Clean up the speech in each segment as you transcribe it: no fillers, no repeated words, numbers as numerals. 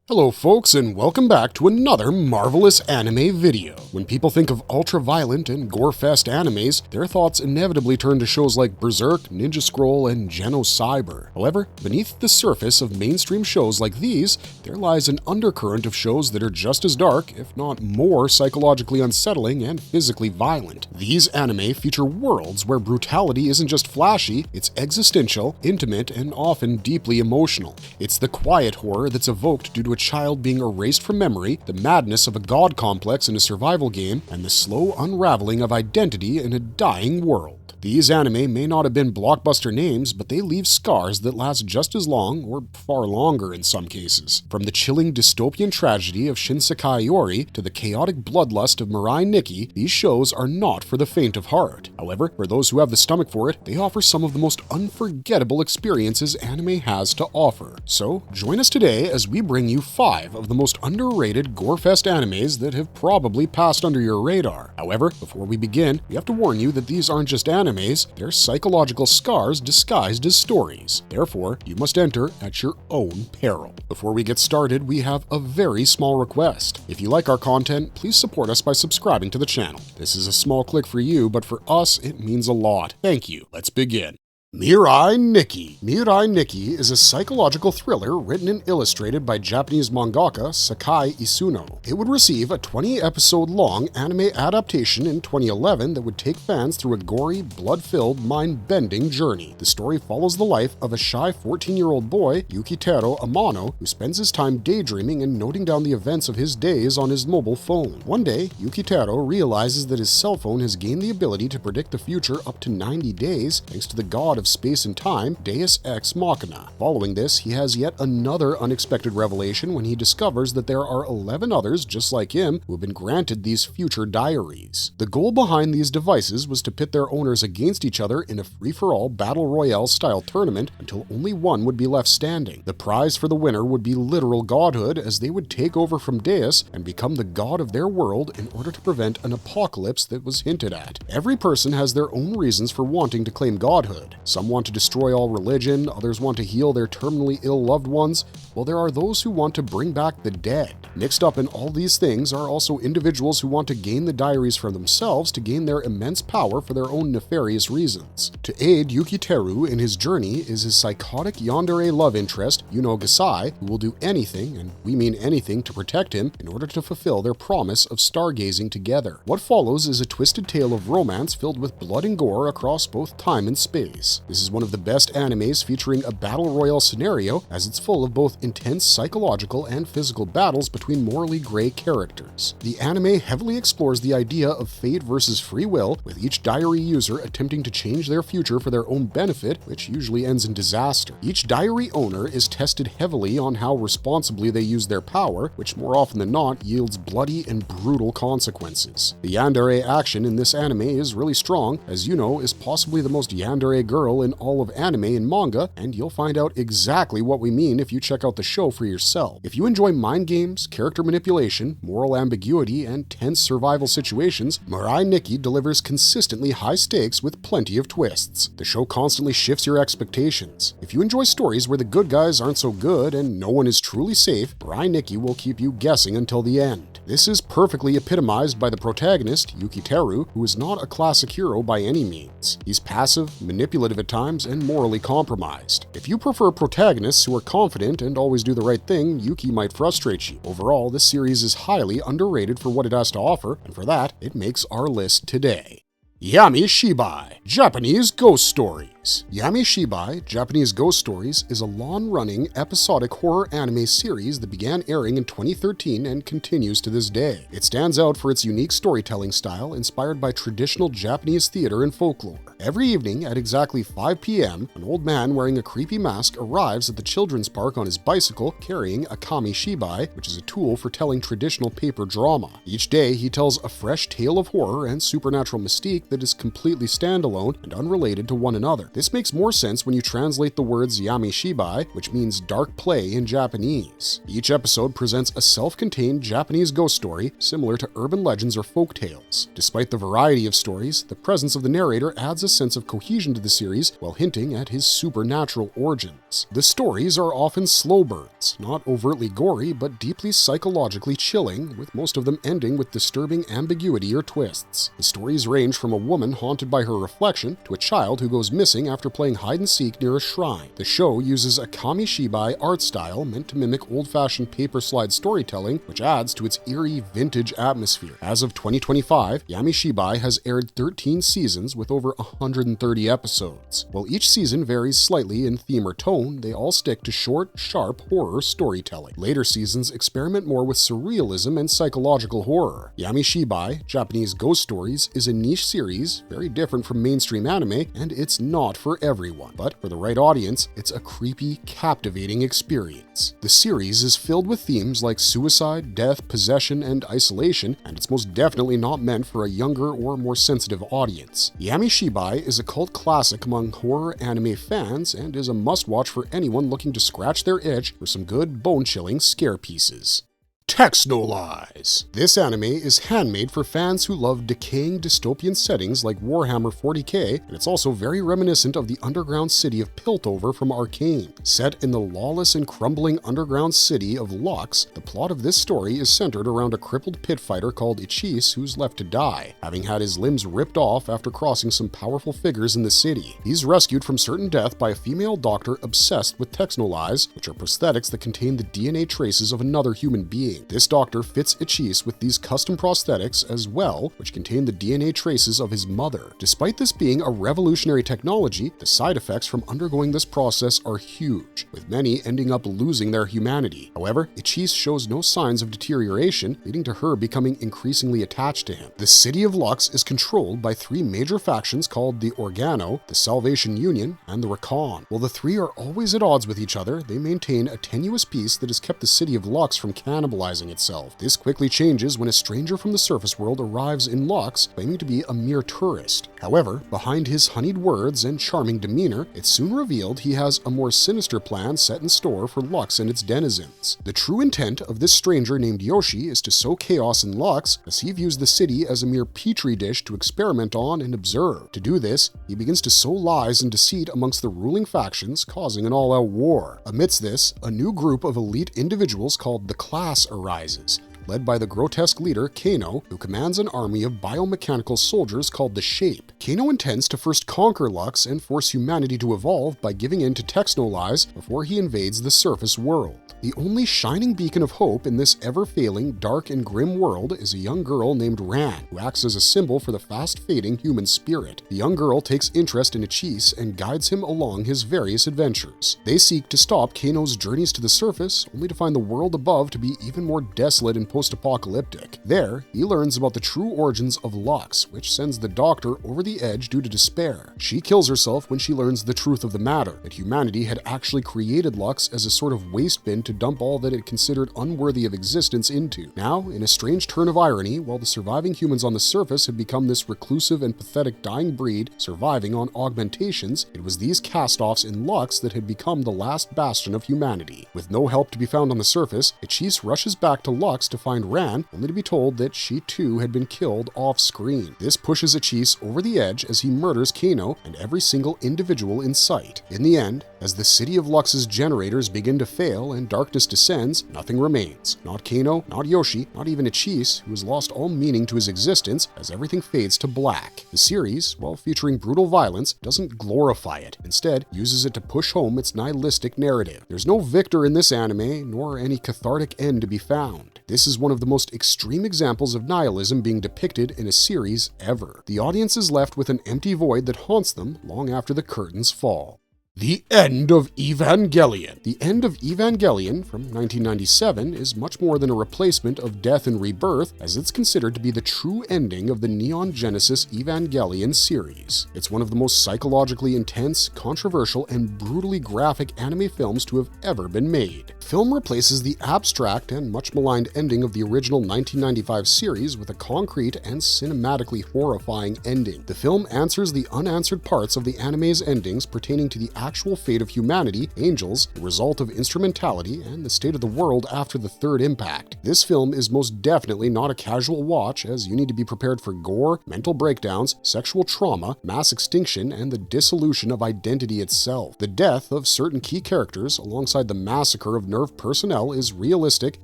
Hello folks, and welcome back to another marvelous anime video. When people think of ultra-violent and gore-fest animes, their thoughts inevitably turn to shows like Berserk, Ninja Scroll, and Genocyber. However, beneath the surface of mainstream shows like these, there lies an undercurrent of shows that are just as dark, if not more psychologically unsettling and physically violent. These anime feature worlds where brutality isn't just flashy, it's existential, intimate, and often deeply emotional. It's the quiet horror that's evoked due to a child being erased from memory, the madness of a god complex in a survival game, and the slow unraveling of identity in a dying world. These anime may not have been blockbuster names, but they leave scars that last just as long, or far longer in some cases. From the chilling dystopian tragedy of Shinsekai Yori to the chaotic bloodlust of Mirai Nikki, these shows are not for the faint of heart. However, for those who have the stomach for it, they offer some of the most unforgettable experiences anime has to offer. So, join us today as we bring you 5 of the most underrated gore-fest animes that have probably passed under your radar. However, before we begin, we have to warn you that these aren't just animes, they're psychological scars disguised as stories. Therefore, you must enter at your own peril. Before we get started, we have a very small request. If you like our content, please support us by subscribing to the channel. This is a small click for you, but for us, it means a lot. Thank you. Let's begin. Mirai Nikki. Mirai Nikki is a psychological thriller written and illustrated by Japanese mangaka Sakai Isuno. It would receive a 20-episode-long anime adaptation in 2011 that would take fans through a gory, blood-filled, mind-bending journey. The story follows the life of a shy 14-year-old boy, Yukitaro Amano, who spends his time daydreaming and noting down the events of his days on his mobile phone. One day, Yukitaro realizes that his cell phone has gained the ability to predict the future up to 90 days thanks to the god of space and time, Deus Ex Machina. Following this, he has yet another unexpected revelation when he discovers that there are 11 others just like him who have been granted these future diaries. The goal behind these devices was to pit their owners against each other in a free-for-all battle royale style tournament until only one would be left standing. The prize for the winner would be literal godhood, as they would take over from Deus and become the god of their world in order to prevent an apocalypse that was hinted at. Every person has their own reasons for wanting to claim godhood. Some want to destroy all religion, others want to heal their terminally ill loved ones, while there are those who want to bring back the dead. Mixed up in all these things are also individuals who want to gain the diaries for themselves to gain their immense power for their own nefarious reasons. To aid Yukiteru in his journey is his psychotic yandere love interest, Yuno Gasai, who will do anything, and we mean anything, to protect him in order to fulfill their promise of stargazing together. What follows is a twisted tale of romance filled with blood and gore across both time and space. This is one of the best animes featuring a battle royale scenario, as it's full of both intense psychological and physical battles between morally gray characters. The anime heavily explores the idea of fate versus free will, with each diary user attempting to change their future for their own benefit, which usually ends in disaster. Each diary owner is tested heavily on how responsibly they use their power, which more often than not yields bloody and brutal consequences. The yandere action in this anime is really strong, as Yuno is possibly the most yandere girl in all of anime and manga, and you'll find out exactly what we mean if you check out the show for yourself. If you enjoy mind games, character manipulation, moral ambiguity, and tense survival situations, Mirai Nikki delivers consistently high stakes with plenty of twists. The show constantly shifts your expectations. If you enjoy stories where the good guys aren't so good and no one is truly safe, Mirai Nikki will keep you guessing until the end. This is perfectly epitomized by the protagonist, Yukiteru, who is not a classic hero by any means. He's passive, manipulative at times, and morally compromised. If you prefer protagonists who are confident and always do the right thing, Yuki might frustrate you. Overall, this series is highly underrated for what it has to offer, and for that, it makes our list today. Yami Shibai, Japanese Ghost Stories. Yami Shibai, Japanese Ghost Stories, is a long-running episodic horror anime series that began airing in 2013 and continues to this day. It stands out for its unique storytelling style inspired by traditional Japanese theater and folklore. Every evening at exactly 5 p.m., an old man wearing a creepy mask arrives at the children's park on his bicycle carrying a kami shibai, which is a tool for telling traditional paper drama. Each day, he tells a fresh tale of horror and supernatural mystique that is completely standalone and unrelated to one another. This makes more sense when you translate the words Yami Shibai, which means dark play in Japanese. Each episode presents a self-contained Japanese ghost story similar to urban legends or folk tales. Despite the variety of stories, the presence of the narrator adds a sense of cohesion to the series while hinting at his supernatural origins. The stories are often slow burns, not overtly gory but deeply psychologically chilling, with most of them ending with disturbing ambiguity or twists. The stories range from a woman haunted by her reflection to a child who goes missing after playing hide-and-seek near a shrine. The show uses a Yami Shibai art style meant to mimic old-fashioned paper slide storytelling, which adds to its eerie vintage atmosphere. As of 2025, Yami Shibai has aired 13 seasons with over 130 episodes. While each season varies slightly in theme or tone, they all stick to short, sharp horror storytelling. Later seasons experiment more with surrealism and psychological horror. Yami Shibai, Japanese Ghost Stories, is a niche series, very different from mainstream anime, and it's not for everyone. But for the right audience, it's a creepy, captivating experience. The series is filled with themes like suicide, death, possession, and isolation, and it's most definitely not meant for a younger or more sensitive audience. Yami Shibai is a cult classic among horror anime fans and is a must-watch for anyone looking to scratch their itch for some good, bone-chilling scare pieces. Texhnolyze. This anime is handmade for fans who love decaying dystopian settings like Warhammer 40k, and it's also very reminiscent of the underground city of Piltover from Arcane. Set in the lawless and crumbling underground city of Lux, the plot of this story is centered around a crippled pit fighter called Ichis who's left to die, having had his limbs ripped off after crossing some powerful figures in the city. He's rescued from certain death by a female doctor obsessed with Texhnolyze, which are prosthetics that contain the DNA traces of another human being. This doctor fits Ichis with these custom prosthetics as well, which contain the DNA traces of his mother. Despite this being a revolutionary technology, the side effects from undergoing this process are huge, with many ending up losing their humanity. However, Ichis shows no signs of deterioration, leading to her becoming increasingly attached to him. The city of Lux is controlled by three major factions called the Organo, the Salvation Union, and the Recon. While the three are always at odds with each other, they maintain a tenuous peace that has kept the city of Lux from cannibalizing itself. This quickly changes when a stranger from the surface world arrives in Lux, claiming to be a mere tourist. However, behind his honeyed words and charming demeanor, it's soon revealed he has a more sinister plan set in store for Lux and its denizens. The true intent of this stranger named Yoshi is to sow chaos in Lux, as he views the city as a mere petri dish to experiment on and observe. To do this, he begins to sow lies and deceit amongst the ruling factions, causing an all-out war. Amidst this, a new group of elite individuals called the Class arises, led by the grotesque leader Kano, who commands an army of biomechanical soldiers called the Shape. Kano intends to first conquer Lux and force humanity to evolve by giving in to Texhnolyze before he invades the surface world. The only shining beacon of hope in this ever-failing, dark and grim world is a young girl named Ran, who acts as a symbol for the fast-fading human spirit. The young girl takes interest in Ichis and guides him along his various adventures. They seek to stop Kano's journeys to the surface, only to find the world above to be even more desolate and post-apocalyptic. There, he learns about the true origins of Lux, which sends the Doctor over the edge due to despair. She kills herself when she learns the truth of the matter, that humanity had actually created Lux as a sort of waste bin to dump all that it considered unworthy of existence into. Now, in a strange turn of irony, while the surviving humans on the surface had become this reclusive and pathetic dying breed surviving on augmentations, it was these cast-offs in Lux that had become the last bastion of humanity. With no help to be found on the surface, Ichis rushes back to Lux to find Ran, only to be told that she too had been killed off-screen. This pushes Ichis over the edge as he murders Kano and every single individual in sight. In the end, as the city of Lux's generators begin to fail and darkness descends, nothing remains. Not Kano, not Yoshi, not even Ichis, who has lost all meaning to his existence as everything fades to black. The series, while featuring brutal violence, doesn't glorify it. Instead, uses it to push home its nihilistic narrative. There's no victor in this anime, nor any cathartic end to be found. This is one of the most extreme examples of nihilism being depicted in a series ever. The audience is left with an empty void that haunts them long after the curtains fall. The End of Evangelion. The End of Evangelion from 1997 is much more than a replacement of Death and Rebirth, as it's considered to be the true ending of the Neon Genesis Evangelion series. It's one of the most psychologically intense, controversial, and brutally graphic anime films to have ever been made. The film replaces the abstract and much maligned ending of the original 1995 series with a concrete and cinematically horrifying ending. The film answers the unanswered parts of the anime's endings pertaining to the actual fate of humanity, angels, the result of instrumentality, and the state of the world after the third impact. This film is most definitely not a casual watch, as you need to be prepared for gore, mental breakdowns, sexual trauma, mass extinction, and the dissolution of identity itself. The death of certain key characters, alongside the massacre of nerve personnel, is realistic,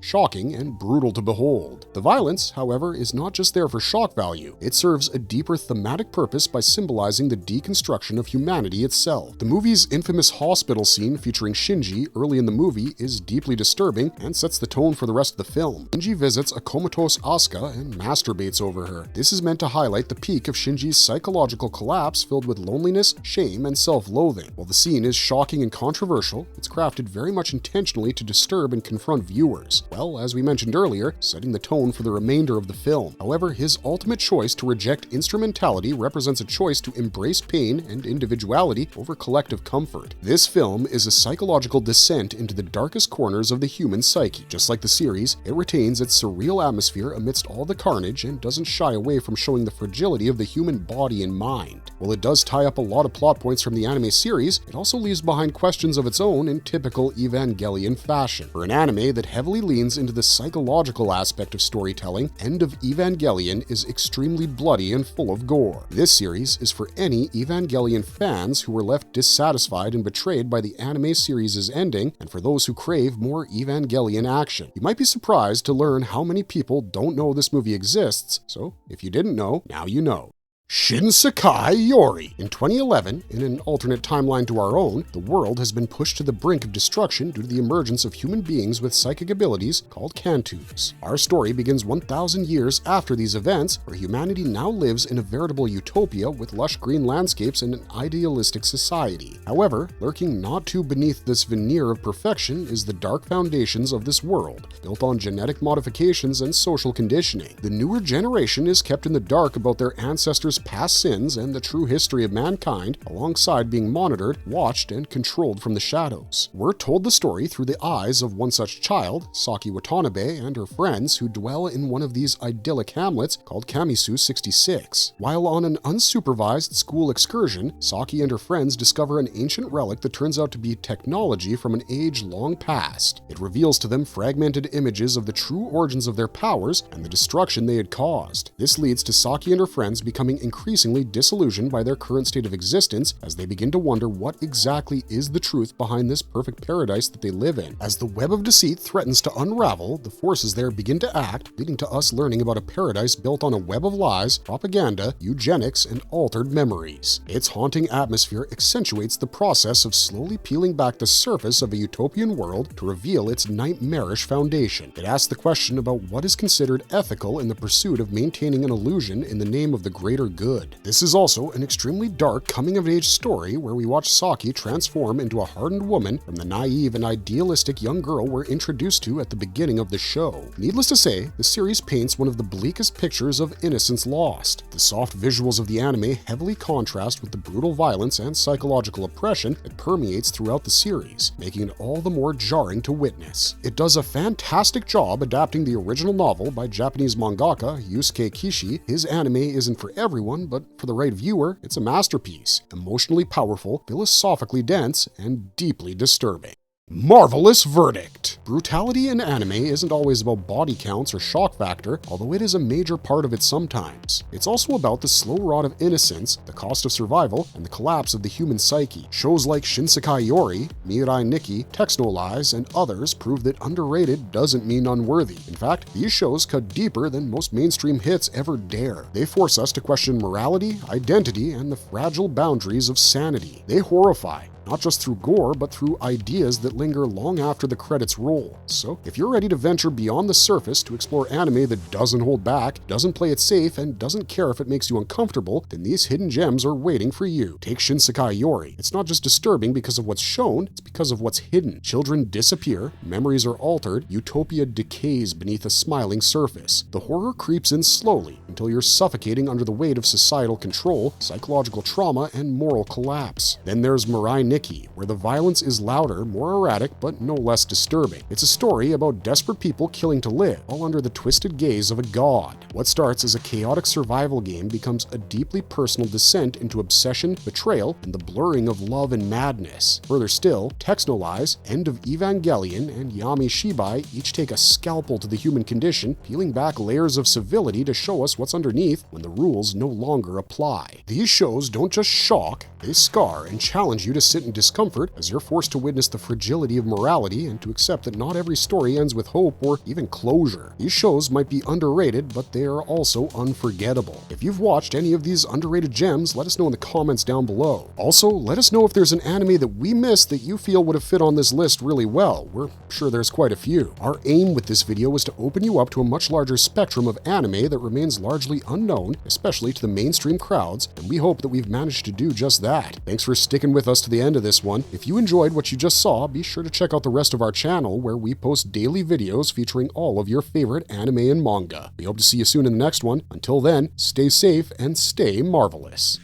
shocking, and brutal to behold. The violence, however, is not just there for shock value. It serves a deeper thematic purpose by symbolizing the deconstruction of humanity itself. The movie's infamous hospital scene featuring Shinji early in the movie is deeply disturbing and sets the tone for the rest of the film. Shinji visits a comatose Asuka and masturbates over her. This is meant to highlight the peak of Shinji's psychological collapse filled with loneliness, shame, and self-loathing. While the scene is shocking and controversial, it's crafted very much intentionally to disturb and confront viewers, well, as we mentioned earlier, setting the tone for the remainder of the film. However, his ultimate choice to reject instrumentality represents a choice to embrace pain and individuality over collective comfort. This film is a psychological descent into the darkest corners of the human psyche. Just like the series, it retains its surreal atmosphere amidst all the carnage and doesn't shy away from showing the fragility of the human body and mind. While it does tie up a lot of plot points from the anime series, it also leaves behind questions of its own in typical Evangelion fashion. For an anime that heavily leans into the psychological aspect of storytelling, End of Evangelion is extremely bloody and full of gore. This series is for any Evangelion fans who were left dissatisfied and betrayed by the anime series' ending, and for those who crave more Evangelion action. You might be surprised to learn how many people don't know this movie exists, so if you didn't know, now you know. Shinsekai Yori. In 2011, in an alternate timeline to our own, the world has been pushed to the brink of destruction due to the emergence of human beings with psychic abilities called Cantus. Our story begins 1,000 years after these events, where humanity now lives in a veritable utopia with lush green landscapes and an idealistic society. However, lurking not too beneath this veneer of perfection is the dark foundations of this world, built on genetic modifications and social conditioning. The newer generation is kept in the dark about their ancestors' past sins and the true history of mankind, alongside being monitored, watched, and controlled from the shadows. We're told the story through the eyes of one such child, Saki Watanabe, and her friends who dwell in one of these idyllic hamlets called Kamisu 66. While on an unsupervised school excursion, Saki and her friends discover an ancient relic that turns out to be technology from an age long past. It reveals to them fragmented images of the true origins of their powers and the destruction they had caused. This leads to Saki and her friends becoming increasingly disillusioned by their current state of existence as they begin to wonder what exactly is the truth behind this perfect paradise that they live in. As the web of deceit threatens to unravel, the forces there begin to act, leading to us learning about a paradise built on a web of lies, propaganda, eugenics, and altered memories. Its haunting atmosphere accentuates the process of slowly peeling back the surface of a utopian world to reveal its nightmarish foundation. It asks the question about what is considered ethical in the pursuit of maintaining an illusion in the name of the greater good. This is also an extremely dark coming-of-age story where we watch Saki transform into a hardened woman from the naive and idealistic young girl we're introduced to at the beginning of the show. Needless to say, the series paints one of the bleakest pictures of innocence lost. The soft visuals of the anime heavily contrast with the brutal violence and psychological oppression that permeates throughout the series, making it all the more jarring to witness. It does a fantastic job adapting the original novel by Japanese mangaka Yusuke Kishi. His anime isn't for everyone, but for the right viewer, it's a masterpiece, emotionally powerful, philosophically dense, and deeply disturbing. Marvelous verdict. Brutality in anime isn't always about body counts or shock factor, although it is a major part of it sometimes. It's also about the slow rot of innocence, the cost of survival, and the collapse of the human psyche. Shows like Shinsekai Yori, Mirai Nikki, Texhnolyze, and others prove that underrated doesn't mean unworthy. In fact, these shows cut deeper than most mainstream hits ever dare. They force us to question morality, identity, and the fragile boundaries of sanity. They horrify, not just through gore, but through ideas that linger long after the credits roll. So if you're ready to venture beyond the surface to explore anime that doesn't hold back, doesn't play it safe, and doesn't care if it makes you uncomfortable, then these hidden gems are waiting for you. Take Shinsekai Yori. It's not just disturbing because of what's shown, it's because of what's hidden. Children disappear, memories are altered, utopia decays beneath a smiling surface. The horror creeps in slowly until you're suffocating under the weight of societal control, psychological trauma, and moral collapse. Then there's Mirai Nikki, where the violence is louder, more erratic, but no less disturbing. It's a story about desperate people killing to live, all under the twisted gaze of a god. What starts as a chaotic survival game becomes a deeply personal descent into obsession, betrayal, and the blurring of love and madness. Further still, Texhnolyze, End of Evangelion, and Yami Shibai each take a scalpel to the human condition, peeling back layers of civility to show us what's underneath when the rules no longer apply. These shows don't just shock, they scar and challenge you to sit in discomfort as you're forced to witness the fragility of morality and to accept that not every story ends with hope or even closure. These shows might be underrated, but they are also unforgettable. If you've watched any of these underrated gems, let us know in the comments down below. Also, let us know if there's an anime that we missed that you feel would have fit on this list really well. We're sure there's quite a few. Our aim with this video was to open you up to a much larger spectrum of anime that remains largely unknown, especially to the mainstream crowds, and we hope that we've managed to do just that. Thanks for sticking with us to the end of this one. If you enjoyed what you just saw, be sure to check out the rest of our channel where we post daily videos featuring all of your favorite anime and manga. We hope to see you soon in the next one. Until then, stay safe and stay marvelous.